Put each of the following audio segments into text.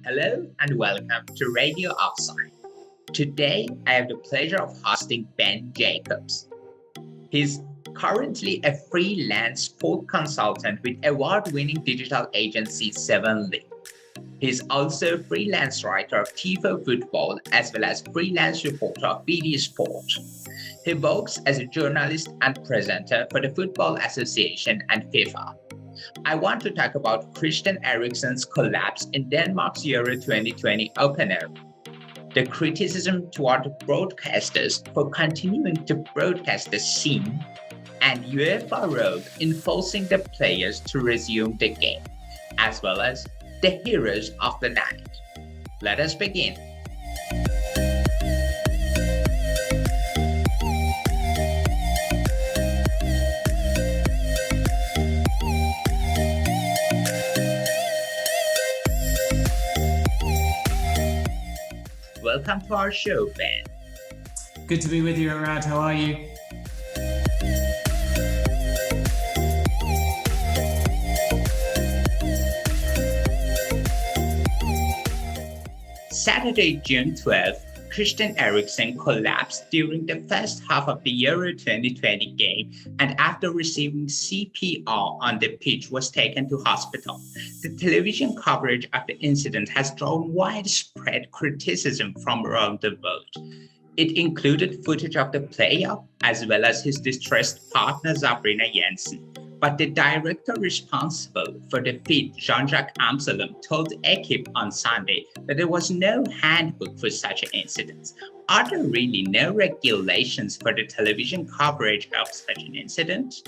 Hello and welcome to Radio Offside. Today, I have the pleasure of hosting Ben Jacobs. He's currently a freelance sport consultant with award-winning digital agency 7 League. He's also a freelance writer of Tifo Football as well as freelance reporter of BD Sport. He works as a journalist and presenter for the Football Association and FIFA. I want to talk about Christian Eriksen's collapse in Denmark's Euro 2020 opener, the criticism toward broadcasters for continuing to broadcast the scene, and Uefa role in forcing the players to resume the game, as well as the heroes of the night. Let us begin. Welcome to our show, Ben. Good to be with you, Arad. How are you? Saturday, June 12th, Christian Eriksen collapsed during the first half of the Euro 2020 game and after receiving CPR on the pitch was taken to hospital. The television coverage of the incident has drawn widespread criticism from around the world. It included footage of the player as well as his distressed partner Sabrina Jensen. But the director responsible for the feed, Jean-Jacques Amselem, told Equipe on Sunday that there was no handbook for such incidents. Are there really no regulations for the television coverage of such an incident?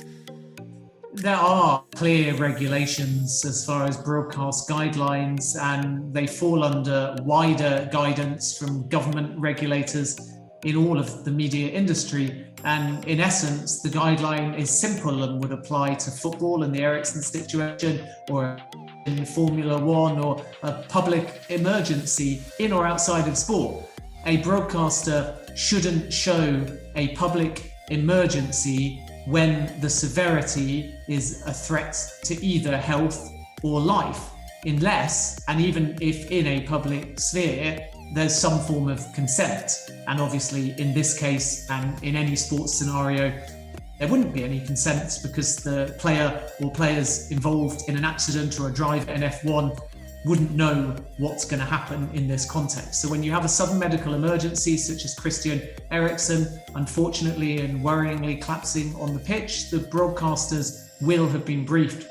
There are clear regulations as far as broadcast guidelines, and they fall under wider guidance from government regulators in all of the media industry. And in essence, the guideline is simple and would apply to football in the Eriksen situation, or in Formula One, or a public emergency in or outside of sport. A broadcaster shouldn't show a public emergency when the severity is a threat to either health or life, unless, and even if in a public sphere, there's some form of consent. And obviously in this case and in any sports scenario, there wouldn't be any consent because the player or players involved in an accident or a drive in F1 wouldn't know what's going to happen in this context. So when you have a sudden medical emergency such as Christian Eriksen, unfortunately and worryingly collapsing on the pitch, the broadcasters will have been briefed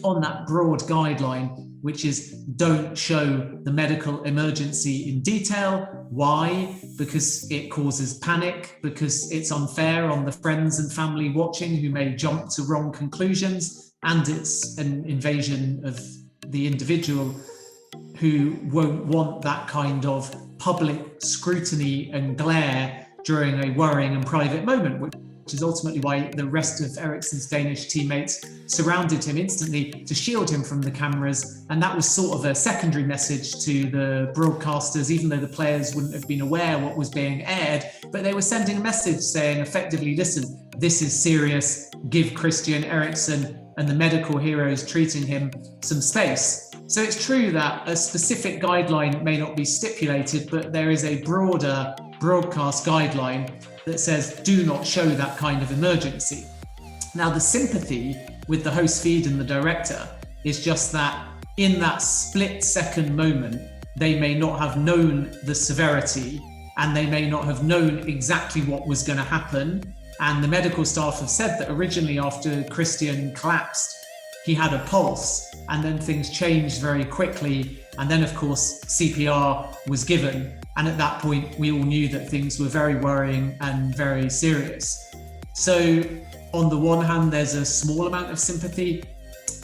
on that broad guideline, which is don't show the medical emergency in detail. Why? Because it causes panic, because it's unfair on the friends and family watching who may jump to wrong conclusions, and it's an invasion of the individual who won't want that kind of public scrutiny and glare during a worrying and private moment, which is ultimately why the rest of Eriksen's Danish teammates surrounded him instantly to shield him from the cameras. And that was sort of a secondary message to the broadcasters, even though the players wouldn't have been aware what was being aired, but they were sending a message saying effectively, listen, this is serious, give Christian Eriksen and the medical heroes treating him some space. So it's true that a specific guideline may not be stipulated, but there is a broader broadcast guideline that says do not show that kind of emergency. Now, the sympathy with the host feed and the director is just that in that split second moment, they may not have known the severity and they may not have known exactly what was going to happen. And the medical staff have said that originally after Christian collapsed, he had a pulse, and then things changed very quickly. And then, of course, CPR was given. And at that point, we all knew that things were very worrying and very serious. So on the one hand, there's a small amount of sympathy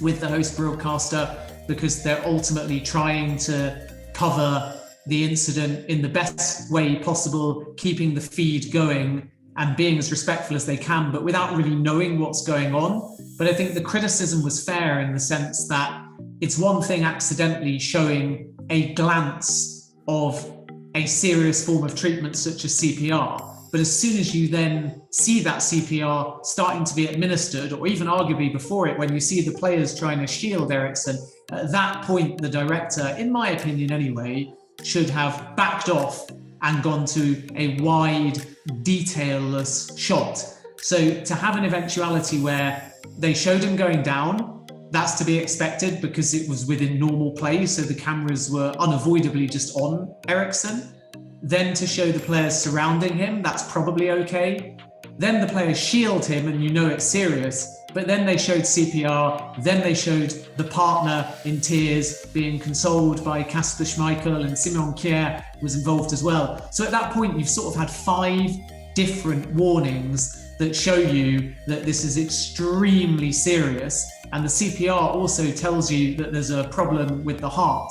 with the host broadcaster because they're ultimately trying to cover the incident in the best way possible, keeping the feed going and being as respectful as they can, but without really knowing what's going on. But I think the criticism was fair in the sense that it's one thing accidentally showing a glance of a serious form of treatment such as CPR. But as soon as you then see that CPR starting to be administered, or even arguably before it, when you see the players trying to shield Eriksen, at that point, the director, in my opinion anyway, should have backed off and gone to a wide, detailless shot. So to have an eventuality where they showed him going down, that's to be expected because it was within normal play, so the cameras were unavoidably just on Eriksen. Then to show the players surrounding him, that's probably okay. Then the players shield him and you know it's serious. But then they showed CPR, then they showed the partner in tears being consoled by Kasper Schmeichel, and Kjaer was involved as well. So at that point, you've sort of had 5 different warnings that show you that this is extremely serious. And the CPR also tells you that there's a problem with the heart.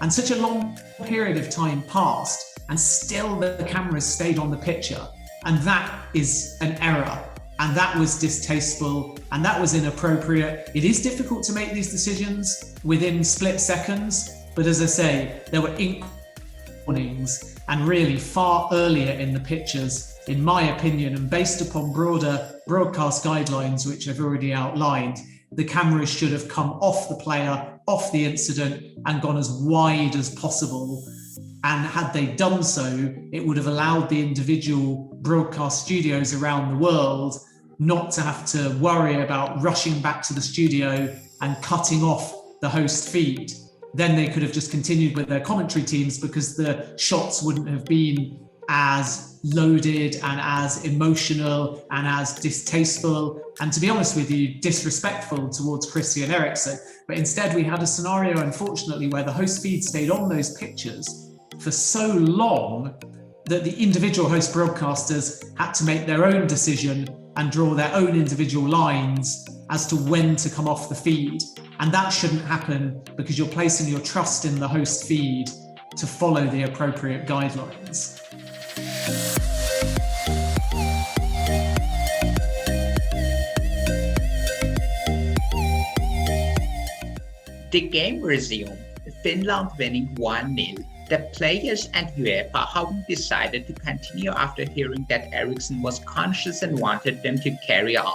And such a long period of time passed, and still the cameras stayed on the picture. And that is an error. And that was distasteful, and that was inappropriate. It is difficult to make these decisions within split seconds, but as I say, there were warnings, and really far earlier in the pictures, in my opinion, and based upon broader broadcast guidelines, which I've already outlined, the cameras should have come off the player, off the incident, and gone as wide as possible. And had they done so, it would have allowed the individual broadcast studios around the world not to have to worry about rushing back to the studio and cutting off the host feed. Then they could have just continued with their commentary teams because the shots wouldn't have been as loaded and as emotional and as distasteful and, to be honest with you, disrespectful towards Christian Eriksen. But instead we had a scenario, unfortunately, where the host feed stayed on those pictures for so long that the individual host broadcasters had to make their own decision and draw their own individual lines as to when to come off the feed. And that shouldn't happen because you're placing your trust in the host feed to follow the appropriate guidelines. The game resumed, Finland winning 1-0. The players and Uefa having decided to continue after hearing that Eriksen was conscious and wanted them to carry on.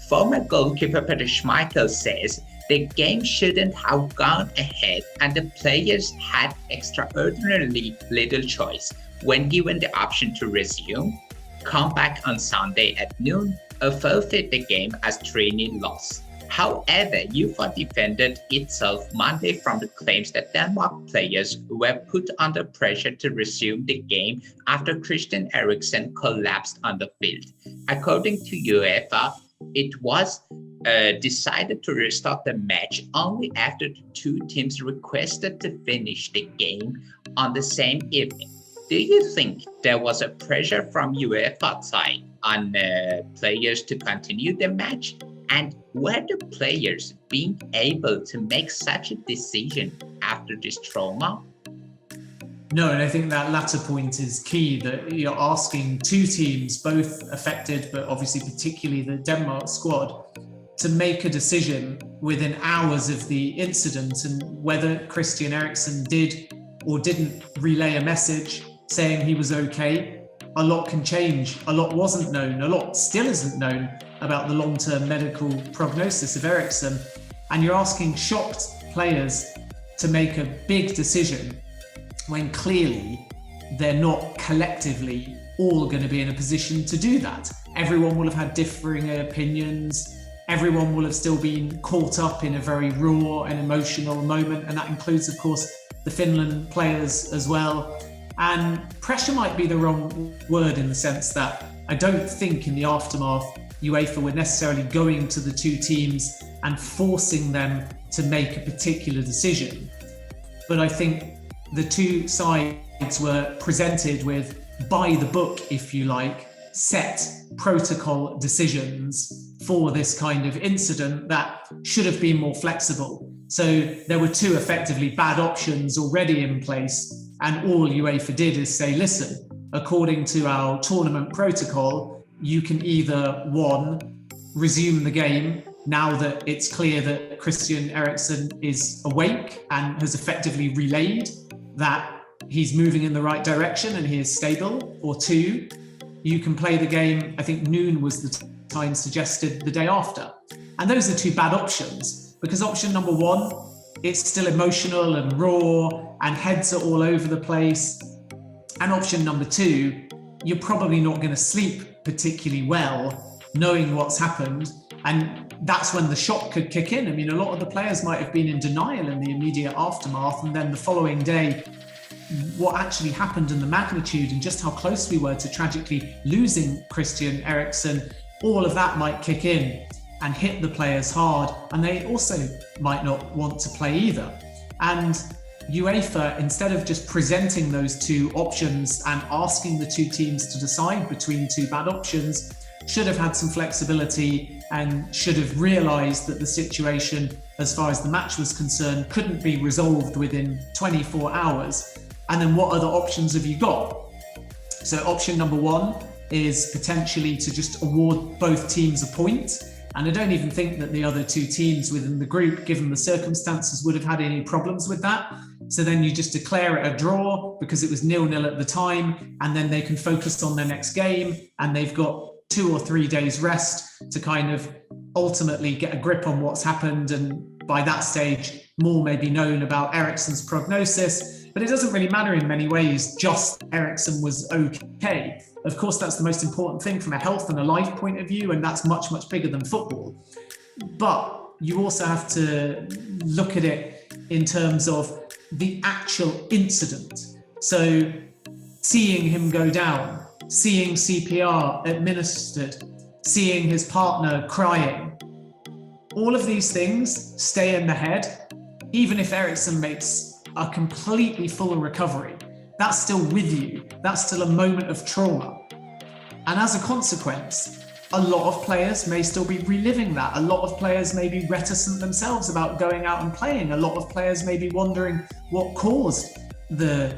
Former goalkeeper Peter Schmeichel says the game shouldn't have gone ahead and the players had extraordinarily little choice when given the option to resume, come back on Sunday at noon, or forfeit the game as 3-0 loss. However, Uefa defended itself Monday from the claims that Denmark players were put under pressure to resume the game after Christian Eriksen collapsed on the field. According to Uefa, it was decided to restart the match only after the two teams requested to finish the game on the same evening. Do you think there was a pressure from Uefa side on players to continue the match? And were the players being able to make such a decision after this trauma? No, and I think that latter point is key, that you're asking two teams, both affected, but obviously particularly the Denmark squad, to make a decision within hours of the incident, and whether Christian Eriksen did or didn't relay a message saying he was okay. A lot can change. A lot wasn't known. A lot still isn't known about the long-term medical prognosis of Eriksen. And you're asking shocked players to make a big decision when clearly they're not collectively all going to be in a position to do that. Everyone will have had differing opinions. Everyone will have still been caught up in a very raw and emotional moment. And that includes, of course, the Finland players as well. And pressure might be the wrong word, in the sense that I don't think in the aftermath UEFA were necessarily going to the two teams and forcing them to make a particular decision. But I think the two sides were presented with, by the book, if you like, set protocol decisions for this kind of incident that should have been more flexible. So there were two effectively bad options already in place. And all UEFA did is say, listen, according to our tournament protocol, you can either, one, resume the game now that it's clear that Christian Eriksen is awake and has effectively relayed that he's moving in the right direction and he is stable, or two, you can play the game, I think noon was the time suggested, the day after. And those are two bad options, because option number one, it's still emotional and raw and heads are all over the place. And option number two, you're probably not going to sleep particularly well knowing what's happened. And that's when the shock could kick in. I mean, a lot of the players might have been in denial in the immediate aftermath, and then the following day, what actually happened and the magnitude and just how close we were to tragically losing Christian Eriksen, all of that might kick in and hit the players hard, and they also might not want to play either. And UEFA, instead of just presenting those two options and asking the two teams to decide between two bad options, should have had some flexibility and should have realised that the situation, as far as the match was concerned, couldn't be resolved within 24 hours. And then what other options have you got? So option number one is potentially to just award both teams a point. And I don't even think that the other two teams within the group, given the circumstances, would have had any problems with that. So then you just declare it a draw because it was 0-0 at the time, and then they can focus on their next game, and they've got 2 or 3 days rest to kind of ultimately get a grip on what's happened. And by that stage, more may be known about Eriksen's prognosis. But it doesn't really matter in many ways, just Eriksen was okay. Of course, that's the most important thing from a health and a life point of view, and that's much, much bigger than football. But you also have to look at it in terms of the actual incident. So seeing him go down, seeing CPR administered, seeing his partner crying, all of these things stay in the head. Even if Eriksen makes a completely full recovery, that's still with you. That's still a moment of trauma. And as a consequence, a lot of players may still be reliving that. A lot of players may be reticent themselves about going out and playing. A lot of players may be wondering what caused the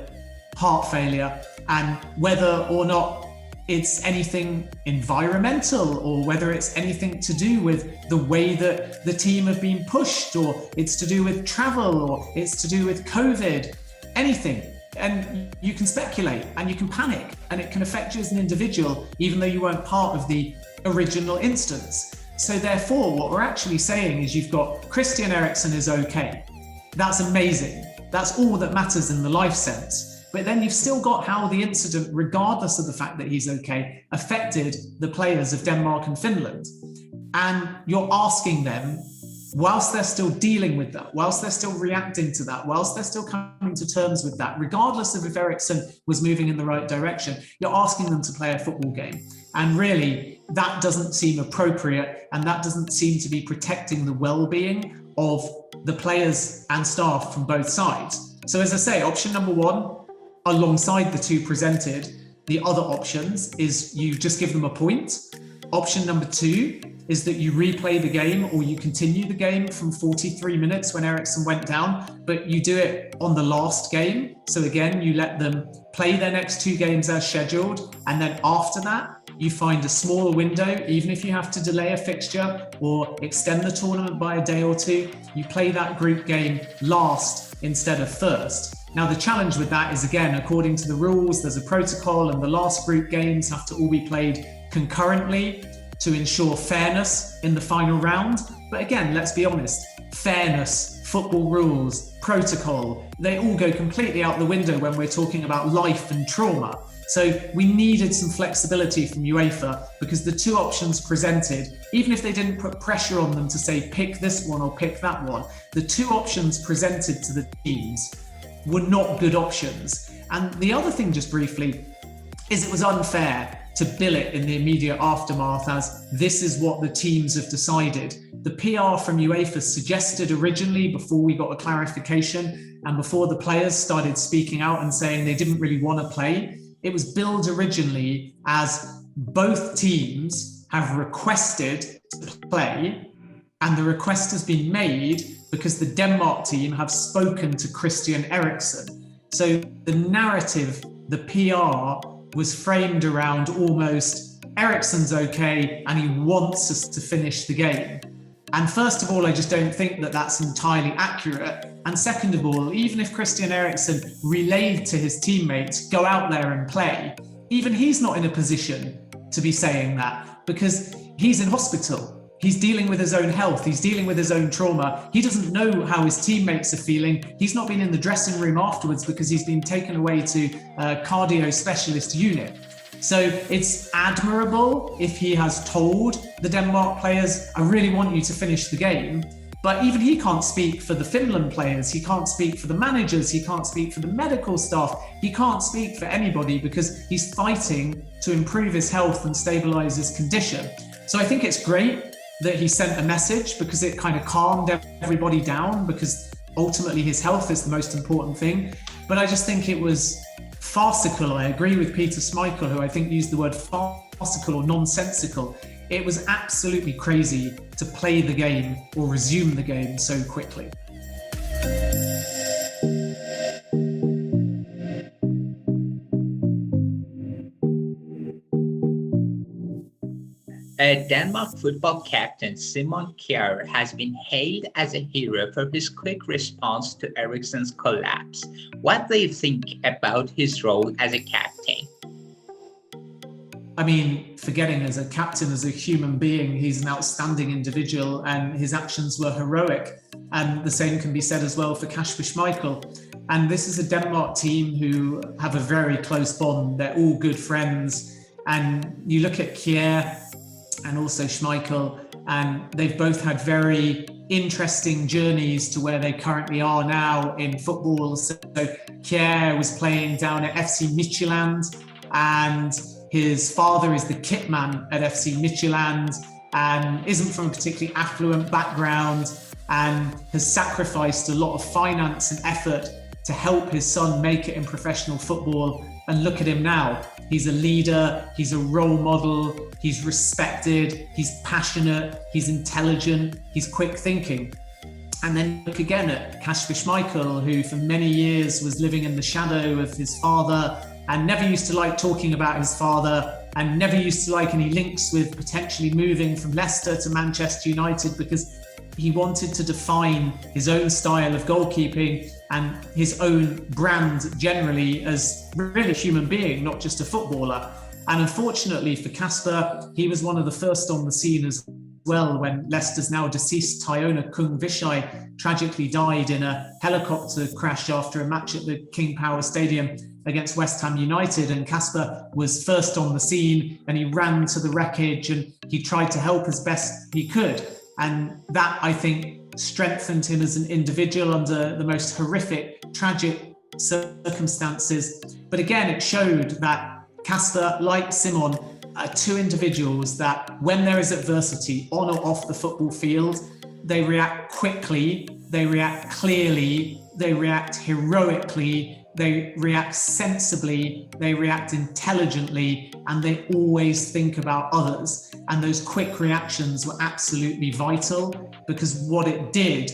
heart failure and whether or not it's anything environmental or whether it's anything to do with the way that the team have been pushed, or it's to do with travel, or it's to do with COVID, anything. And you can speculate and you can panic, and it can affect you as an individual, even though you weren't part of the original instance. So therefore, what we're actually saying is you've got Christian Eriksen is okay. That's amazing. That's all that matters in the life sense. But then you've still got how the incident, regardless of the fact that he's okay, affected the players of Denmark and Finland. And you're asking them, whilst they're still dealing with that, whilst they're still reacting to that, whilst they're still coming to terms with that, regardless of if Eriksen was moving in the right direction, you're asking them to play a football game. And really, that doesn't seem appropriate, and that doesn't seem to be protecting the well-being of the players and staff from both sides. So as I say, option number one, alongside the two presented, the other options is you just give them a point. Option number two is that you replay the game, or you continue the game from 43 minutes when Eriksen went down, but you do it on the last game. So again, you let them play their next 2 games as scheduled, and then after that, you find a smaller window. Even if you have to delay a fixture or extend the tournament by a day or 2, you play that group game last instead of first. Now, the challenge with that is, again, according to the rules, there's a protocol, and the last group games have to all be played concurrently to ensure fairness in the final round. But again, let's be honest, fairness, football rules, protocol, they all go completely out the window when we're talking about life and trauma. So we needed some flexibility from UEFA, because the two options presented, even if they didn't put pressure on them to say pick this one or pick that one, the two options presented to the teams were not good options. And the other thing, just briefly, is it was unfair to bill it in the immediate aftermath as this is what the teams have decided. The PR from UEFA suggested originally, before we got a clarification and before the players started speaking out and saying they didn't really want to play, it was billed originally as both teams have requested to play, and the request has been made because the Denmark team have spoken to Christian Eriksen. So the narrative, the PR, was framed around almost Eriksen's okay and he wants us to finish the game. And first of all, I just don't think that that's entirely accurate. And second of all, even if Christian Eriksen relayed to his teammates, go out there and play, even he's not in a position to be saying that because he's in hospital. He's dealing with his own health. He's dealing with his own trauma. He doesn't know how his teammates are feeling. He's not been in the dressing room afterwards because he's been taken away to a cardio specialist unit. So it's admirable if he has told the Denmark players, I really want you to finish the game. But even he can't speak for the Finland players. He can't speak for the managers. He can't speak for the medical staff. He can't speak for anybody because he's fighting to improve his health and stabilize his condition. So I think it's great that he sent a message because it kind of calmed everybody down because ultimately his health is the most important thing. But I just think it was farcical. I agree with Peter Schmeichel, who I think used the word farcical or nonsensical. It was absolutely crazy to play the game or resume the game so quickly. Denmark football captain Simon Kjaer has been hailed as a hero for his quick response to Eriksen's collapse. What do you think about his role as a captain? I mean, forgetting as a captain, as a human being, he's an outstanding individual and his actions were heroic. And the same can be said as well for Kjaer Schmeichel. And this is a Denmark team who have a very close bond. They're all good friends. And you look at Kjaer and also Schmeichel, and they've both had very interesting journeys to where they currently are now in football. So Kjaer was playing down at FC Midtjylland, and his father is the kit man at FC Midtjylland and isn't from a particularly affluent background and has sacrificed a lot of finance and effort to help his son make it in professional football. And look at him now. He's a leader, he's a role model, he's respected, he's passionate, he's intelligent, he's quick thinking. And then look again at Kjaer Schmeichel, who for many years was living in the shadow of his father and never used to like talking about his father and never used to like any links with potentially moving from Leicester to Manchester United because he wanted to define his own style of goalkeeping and his own brand generally as really a human being, not just a footballer. And unfortunately for Kasper, he was one of the first on the scene as well when Leicester's now deceased Tyona Kung Vishai tragically died in a helicopter crash after a match at the King Power Stadium against West Ham United. And Kasper was first on the scene and he ran to the wreckage and he tried to help as best he could. And that, I think, strengthened him as an individual under the most horrific, tragic circumstances. But again, it showed that Kasper, like Simon, are two individuals that when there is adversity on or off the football field, they react quickly, they react clearly, they react heroically, they react sensibly, they react intelligently, and they always think about others. And those quick reactions were absolutely vital because what it did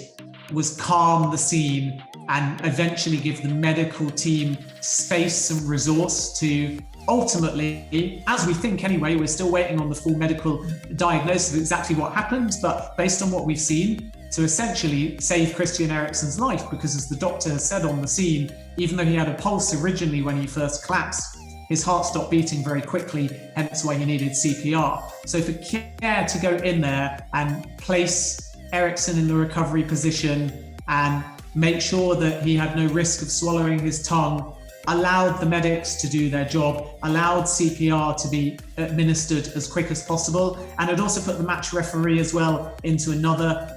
was calm the scene and eventually give the medical team space and resource to ultimately, as we think anyway, we're still waiting on the full medical diagnosis of exactly what happened, but based on what we've seen, to essentially save Christian Eriksen's life, because as the doctor has said on the scene, even though he had a pulse originally when he first collapsed, his heart stopped beating very quickly, hence why he needed CPR. So for Kjaer to go in there and place Eriksen in the recovery position and make sure that he had no risk of swallowing his tongue, allowed the medics to do their job, allowed CPR to be administered as quick as possible, and it also put the match referee as well into another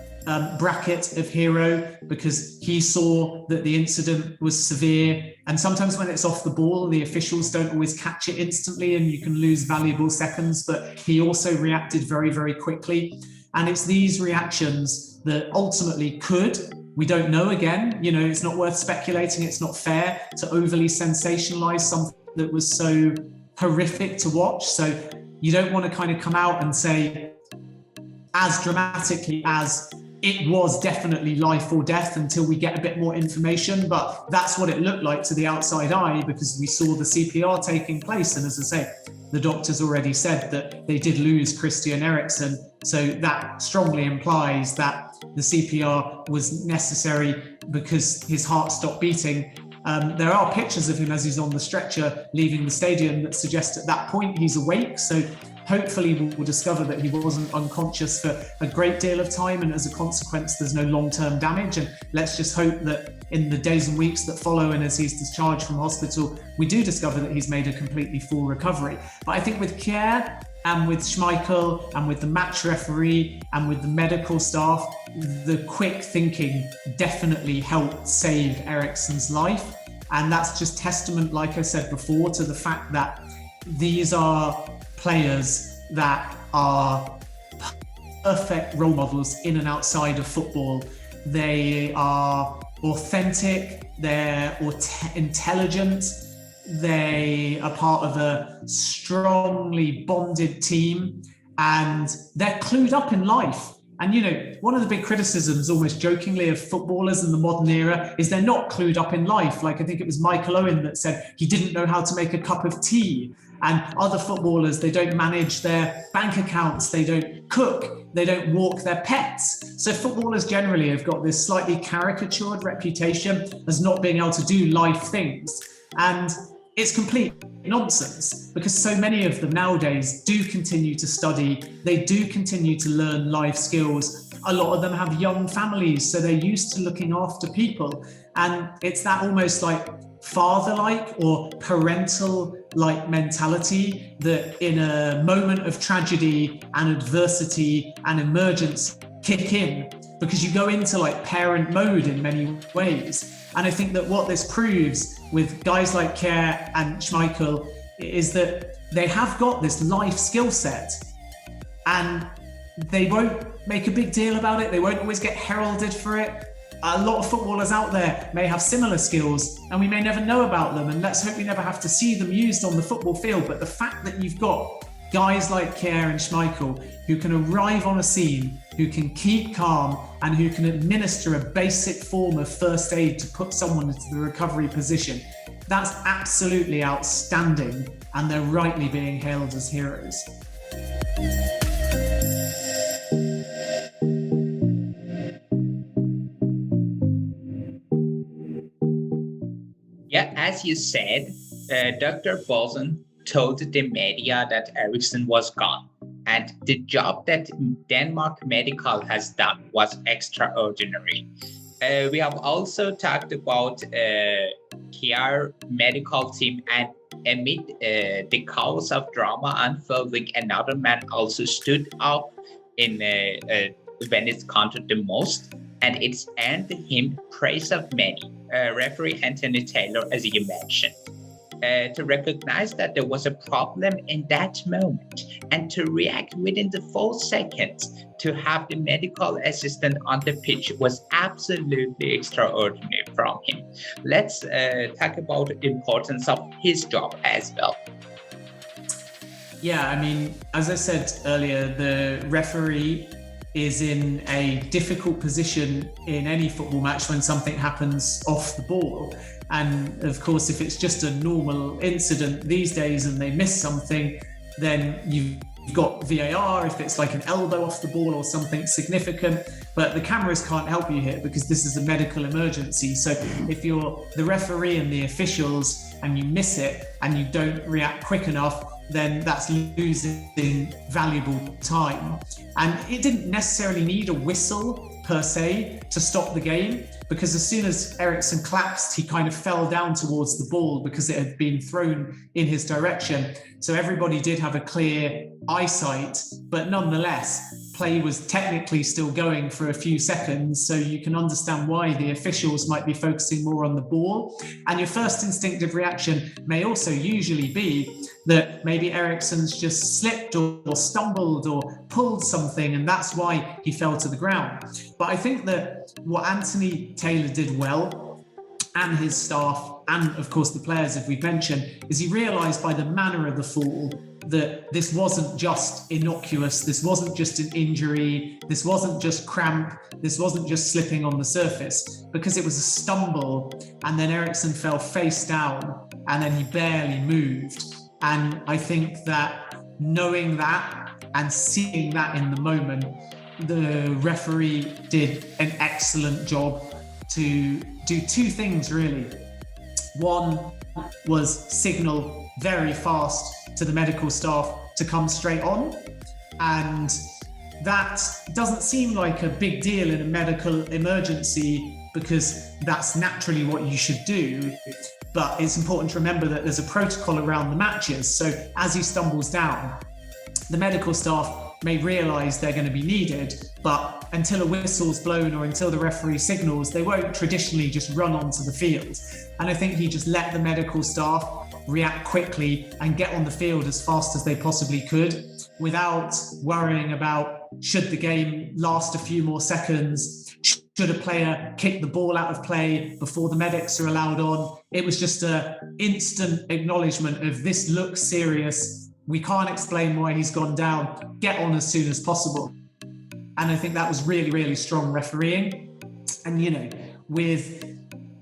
bracket of hero, because he saw that the incident was severe, and sometimes when it's off the ball, the officials don't always catch it instantly and you can lose valuable seconds, but he also reacted very, very quickly. And it's these reactions that ultimately could, we don't know again, you know, it's not worth speculating, it's not fair to overly sensationalize something that was so horrific to watch. So you don't want to kind of come out and say as dramatically as it was definitely life or death until we get a bit more information, but that's what it looked like to the outside eye because we saw the CPR taking place. And as I say, the doctors already said that they did lose Christian Eriksen. So that strongly implies that the CPR was necessary because his heart stopped beating. There are pictures of him as he's on the stretcher leaving the stadium that suggest at that point he's awake. So hopefully we'll discover that he wasn't unconscious for a great deal of time, and as a consequence there's no long-term damage. And let's just hope that in the days and weeks that follow, and as he's discharged from hospital, we do discover that he's made a completely full recovery. But I think with Kjaer and with Schmeichel and with the match referee and with the medical staff, the quick thinking definitely helped save Eriksen's life. And that's just testament, like I said before, to the fact that these are players that are perfect role models in and outside of football. They are authentic, they're intelligent, they are part of a strongly bonded team, and they're clued up in life. And, you know, one of the big criticisms, almost jokingly, of footballers in the modern era is they're not clued up in life. Like, I think it was Michael Owen that said he didn't know how to make a cup of tea. And other footballers, they don't manage their bank accounts, they don't cook, they don't walk their pets. So footballers generally have got this slightly caricatured reputation as not being able to do life things. And it's complete nonsense, because so many of them nowadays do continue to study, they do continue to learn life skills. A lot of them have young families, so they're used to looking after people. And it's that almost like father-like or parental-like mentality that in a moment of tragedy and adversity and emergence kick in, because you go into like parent mode in many ways. And I think that what this proves with guys like Kjaer and Schmeichel is that they have got this life skill set, and they won't make a big deal about it. They won't always get heralded for it. A lot of footballers out there may have similar skills and we may never know about them, and let's hope we never have to see them used on the football field. But the fact that you've got guys like Kjaer and Schmeichel who can arrive on a scene, who can keep calm, and who can administer a basic form of first aid to put someone into the recovery position, that's absolutely outstanding, and they're rightly being hailed as heroes. Yeah, as you said, Dr. Bolson told the media that Eriksen was gone, and the job that Denmark Medical has done was extraordinary. We have also talked about Kjaer medical team, and amid the chaos of drama unfolding, another man also stood up in when it counted the most, and it's earned him praise of many. Referee Anthony Taylor, as you mentioned, to recognize that there was a problem in that moment and to react within the 4 seconds to have the medical assistant on the pitch was absolutely extraordinary from him. Let's talk about the importance of his job as well. Yeah, I mean, as I said earlier, the referee is in a difficult position in any football match when something happens off the ball. And of course, if it's just a normal incident these days and they miss something, then you've got VAR if it's like an elbow off the ball or something significant. But the cameras can't help you here because this is a medical emergency. So if you're the referee and the officials and you miss it and you don't react quick enough, then that's losing valuable time. And it didn't necessarily need a whistle per se to stop the game, because as soon as Eriksen collapsed, he kind of fell down towards the ball because it had been thrown in his direction. So everybody did have a clear eyesight, but nonetheless, play was technically still going for a few seconds. So you can understand why the officials might be focusing more on the ball. And your first instinctive reaction may also usually be that maybe Eriksen's just slipped or stumbled or pulled something, and that's why he fell to the ground. But I think that what Anthony Taylor did well, and his staff, and of course the players, as we've mentioned, is he realised by the manner of the fall that this wasn't just innocuous, this wasn't just an injury, this wasn't just cramp, this wasn't just slipping on the surface, because it was a stumble, and then Eriksen fell face down, and then he barely moved. And I think that knowing that and seeing that in the moment, the referee did an excellent job to do 2 things really. One was signal very fast to the medical staff to come straight on. And that doesn't seem like a big deal in a medical emergency because that's naturally what you should do. But it's important to remember that there's a protocol around the matches. So as he stumbles down, the medical staff may realise they're going to be needed, but until a whistle's blown or until the referee signals, they won't traditionally just run onto the field. And I think he just let the medical staff react quickly and get on the field as fast as they possibly could without worrying about should the game last a few more seconds, should a player kick the ball out of play before the medics are allowed on. It was just an instant acknowledgement of this looks serious. We can't explain why he's gone down. Get on as soon as possible. And I think that was really, really strong refereeing. And, you know, with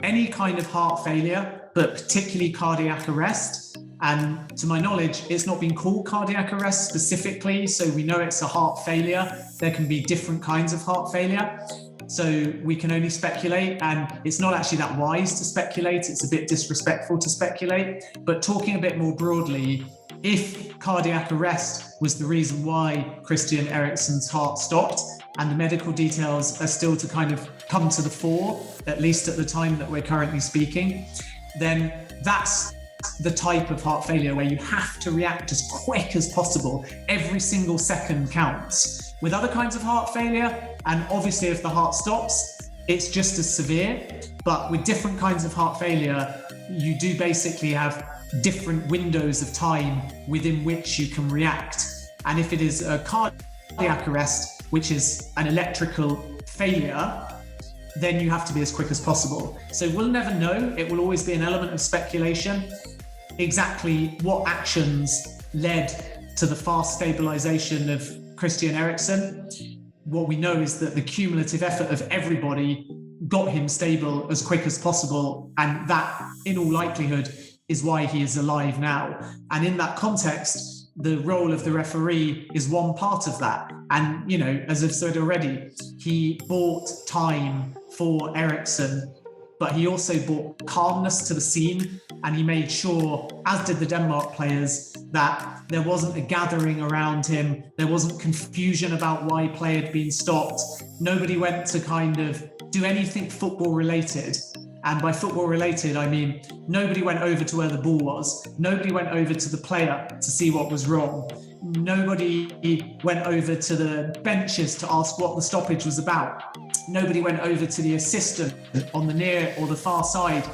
any kind of heart failure, but particularly cardiac arrest, and to my knowledge, it's not been called cardiac arrest specifically, so we know it's a heart failure. There can be different kinds of heart failure. So we can only speculate, and it's not actually that wise to speculate. It's a bit disrespectful to speculate. But talking a bit more broadly, if cardiac arrest was the reason why Christian Eriksen's heart stopped, and the medical details are still to kind of come to the fore, at least at the time that we're currently speaking, then that's the type of heart failure where you have to react as quick as possible. Every single second counts. With other kinds of heart failure, and obviously if the heart stops, it's just as severe. But with different kinds of heart failure, you do basically have different windows of time within which you can react. And if it is a cardiac arrest, which is an electrical failure, then you have to be as quick as possible. So we'll never know. It will always be an element of speculation exactly what actions led to the fast stabilization of Christian Eriksen. What we know is that the cumulative effort of everybody got him stable as quick as possible, and that, in all likelihood, is why he is alive now. And in that context, the role of the referee is one part of that. And, you know, as I've said already, he bought time for Eriksen, but he also brought calmness to the scene, and he made sure, as did the Denmark players, that there wasn't a gathering around him, there wasn't confusion about why play had been stopped. Nobody went to kind of do anything football related. And by football related, I mean, nobody went over to where the ball was. Nobody went over to the player to see what was wrong. Nobody went over to the benches to ask what the stoppage was about. Nobody went over to the assistant on the near or the far side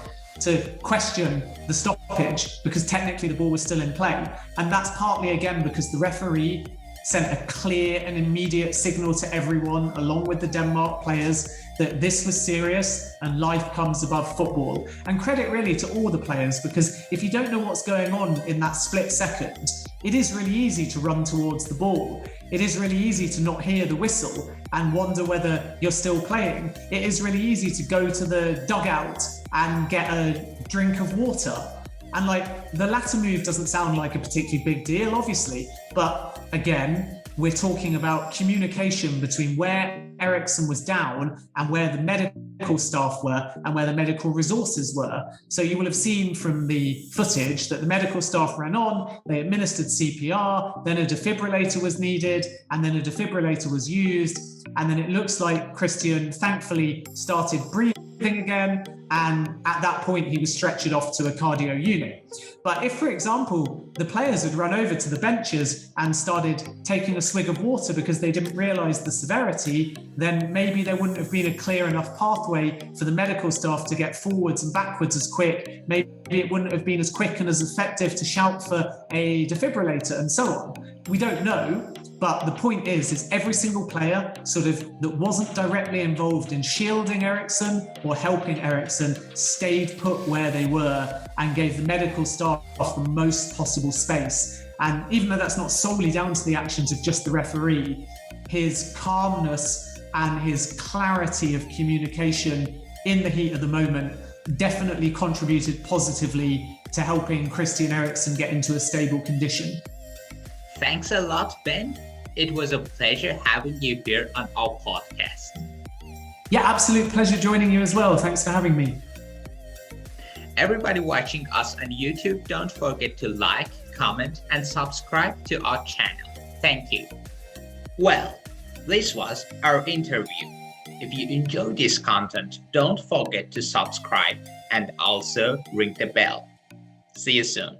to question the stoppage because technically the ball was still in play. And that's partly, again, because the referee sent a clear and immediate signal to everyone, along with the Denmark players, that this was serious and life comes above football. And credit really to all the players, because if you don't know what's going on in that split second, it is really easy to run towards the ball. It is really easy to not hear the whistle and wonder whether you're still playing. It is really easy to go to the dugout and get a drink of water. And like, the latter move doesn't sound like a particularly big deal, obviously, but again, we're talking about communication between where Eriksen was down and where the medical staff were and where the medical resources were. So you will have seen from the footage that the medical staff ran on, they administered CPR, then a defibrillator was needed, and then a defibrillator was used. And then it looks like Christian thankfully started breathing again, and at that point he was stretchered off to a cardio unit. But if, for example, the players had run over to the benches and started taking a swig of water because they didn't realise the severity, then maybe there wouldn't have been a clear enough pathway for the medical staff to get forwards and backwards as quick. Maybe it wouldn't have been as quick and as effective to shout for a defibrillator and so on. We don't know. But the point is every single player sort of that wasn't directly involved in shielding Eriksen or helping Eriksen stayed put where they were and gave the medical staff the most possible space. And even though that's not solely down to the actions of just the referee, his calmness and his clarity of communication in the heat of the moment definitely contributed positively to helping Christian Eriksen get into a stable condition. Thanks a lot, Ben. It was a pleasure having you here on our podcast. Yeah, absolute pleasure joining you as well. Thanks for having me. Everybody watching us on YouTube, don't forget to like, comment, and subscribe to our channel. Thank you. Well, this was our interview. If you enjoyed this content, don't forget to subscribe and also ring the bell. See you soon.